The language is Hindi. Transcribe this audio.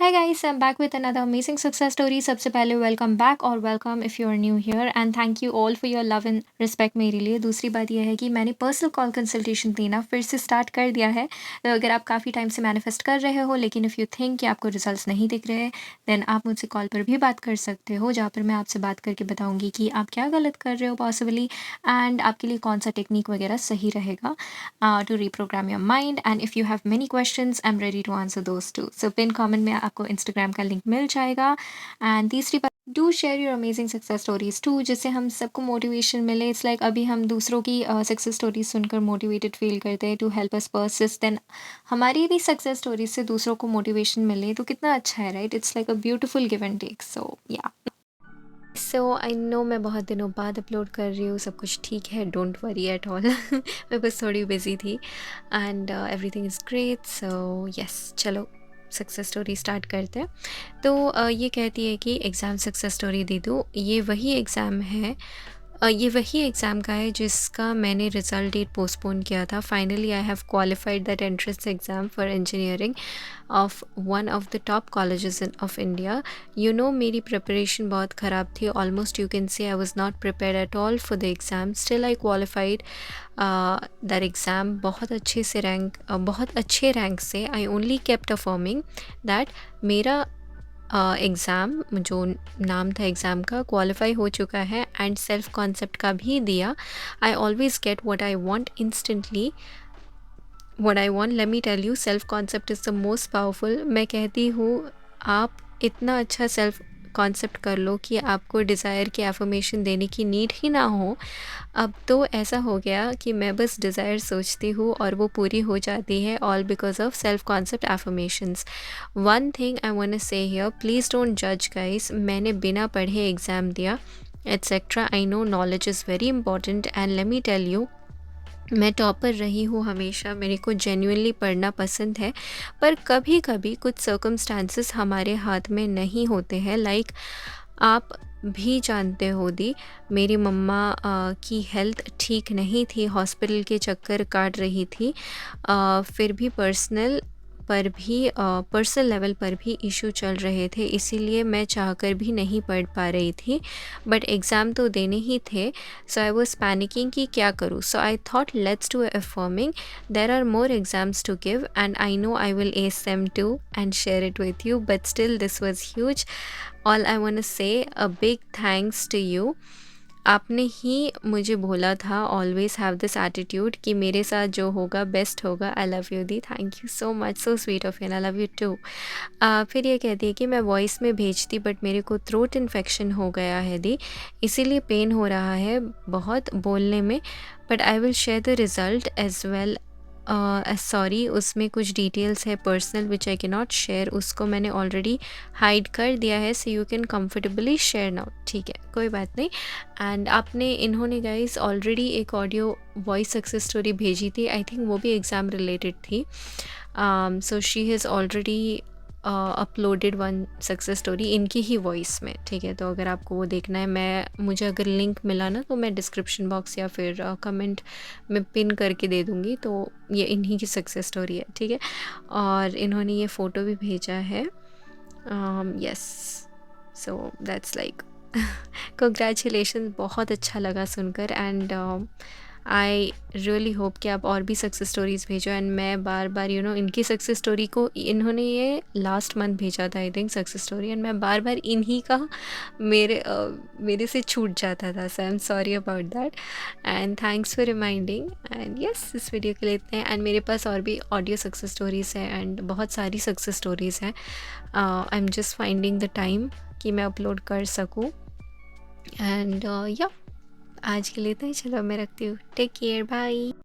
Hi guys, I'm back with another amazing success story. सबसे पहले वेलकम बैक और welcome if you are new here and thank you all for your love and respect मेरे लिए। दूसरी बात यह है कि मैंने पर्सनल कॉल कंसल्टेशन देना फिर से स्टार्ट कर दिया है। तो अगर आप काफ़ी टाइम से मैनिफेस्ट कर रहे हो लेकिन इफ़ यू थिंक कि आपको रिजल्ट्स नहीं दिख रहे हैं देन आप मुझसे कॉल पर भी बात कर सकते हो, जहाँ पर मैं आपसे बात करके बताऊँगी कि आप क्या गलत कर रहे हो पॉसिबली एंड आपके लिए कौन सा टेक्निक वगैरह सही रहेगा to reprogram your mind. And if you have many questions I am ready to answer those too. So pin comment में आपको इंस्टाग्राम का लिंक मिल जाएगा। एंड तीसरी बात, do share your amazing success stories too, जिससे हम सबको मोटिवेशन मिले। इट्स लाइक अभी हम दूसरों की सक्सेस स्टोरीज सुनकर मोटिवेटेड फील करते हैं to help us persist, then हमारी भी सक्सेस स्टोरीज से दूसरों को मोटिवेशन मिले तो कितना अच्छा है, right? It's like a beautiful give and take. So yeah, so I know मैं बहुत दिनों बाद अपलोड कर रही हूँ, सब कुछ ठीक है, डोंट वरी एट ऑल। मैं बस थोड़ी बिजी थी and everything is great. So yes, चलो सक्सेस स्टोरी स्टार्ट करते हैं। तो ये कहती है कि एग्ज़ाम सक्सेस स्टोरी दे दूँ। ये वही एग्ज़ाम का है जिसका मैंने रिज़ल्ट डेट पोस्टपोन किया था। Finally I have qualified that entrance exam for engineering of one of the top colleges in of India. You know मेरी प्रिपरेशन बहुत ख़राब थी, almost you can say I was not prepared at all for the exam. Still I qualified that exam. बहुत अच्छे रैंक से। I only kept affirming that मेरा एग्ज़ाम, जो नाम था एग्ज़ाम का, क्वालिफाई हो चुका है एंड सेल्फ कॉन्सेप्ट का भी दिया। I always get what I want instantly. What I want, let me tell you, self concept is the most powerful. मैं कहती हूँ आप इतना अच्छा सेल्फ कॉन्सेप्ट कर लो कि आपको डिज़ायर की एफर्मेशन देने की नीड ही ना हो। अब तो ऐसा हो गया कि मैं बस डिज़ायर सोचती हूँ और वो पूरी हो जाती है, all because of self concept affirmations. One thing I want to say here, please don't जज गाइस। मैंने बिना पढ़े एग्ज़ाम दिया etcetera. I know knowledge is very important and let me tell you, मैं टॉपर रही हूँ हमेशा, मेरे को जेन्युइनली पढ़ना पसंद है। पर कभी कभी कुछ सर्कमस्टांसेस हमारे हाथ में नहीं होते हैं। लाइक आप भी जानते हो दी, मेरी मम्मा की हेल्थ ठीक नहीं थी, हॉस्पिटल के चक्कर काट रही थी। फिर भी पर्सनल लेवल पर भी इशू चल रहे थे, इसीलिए मैं चाहकर भी नहीं पढ़ पा रही थी। बट एग्ज़ाम तो देने ही थे। सो आई वॉज पैनिकिंग कि क्या करूँ। So I thought let's do affirming. There are more exams to give and I know I will ace them too and share it with you, but still this was huge. All I want to say a big thanks to you. आपने ही मुझे बोला था ऑलवेज हैव दिस एटीट्यूड कि मेरे साथ जो होगा बेस्ट होगा। आई लव यू दी, thank you so much, so sweet of you, I love you too. फिर ये कहती है कि मैं वॉइस में भेजती बट मेरे को थ्रोट इन्फेक्शन हो गया है दी, इसीलिए पेन हो रहा है बहुत बोलने में। But I will share the result as well. Sorry, उसमें कुछ डिटेल्स है पर्सनल विच आई के नॉट शेयर, उसको मैंने ऑलरेडी हाइड कर दिया है, so you can comfortably share now. ठीक है, कोई बात नहीं। एंड इन्होंने गाइस ऑलरेडी एक ऑडियो वॉइस सक्सेस स्टोरी भेजी थी, आई थिंक वो भी एग्ज़ाम रिलेटेड थी। So she has already uploaded one success story इनकी ही वॉइस में। ठीक है, तो अगर आपको वो देखना है, मुझे अगर लिंक मिला ना तो मैं डिस्क्रिप्शन बॉक्स या फिर कमेंट में पिन करके दे दूँगी। तो ये इन्हीं की सक्सेस स्टोरी है, ठीक है। और इन्होंने ये फ़ोटो भी भेजा है। Yes, so that's like congratulation. बहुत अच्छा लगा सुनकर एंड आई रियली होप कि आप और भी सक्सेस स्टोरीज़ भेजो। एंड मैं बार बार इनकी सक्सेस स्टोरी को, इन्होंने ये लास्ट मंथ भेजा था I think success story, and मैं बार बार इन्हीं का मेरे से छूट जाता था। So I am sorry about that and thanks for reminding. And yes, इस वीडियो के लिए इतने हैं। एंड मेरे पास और भी ऑडियो सक्सेस स्टोरीज़ हैं एंड बहुत सारी सक्सेस स्टोरीज़ हैं। I am just finding the time कि मैं अपलोड कर सकूँ। एंड या, आज के लिए इतना ही। चलो मैं रखती हूँ, टेक केयर, बाय।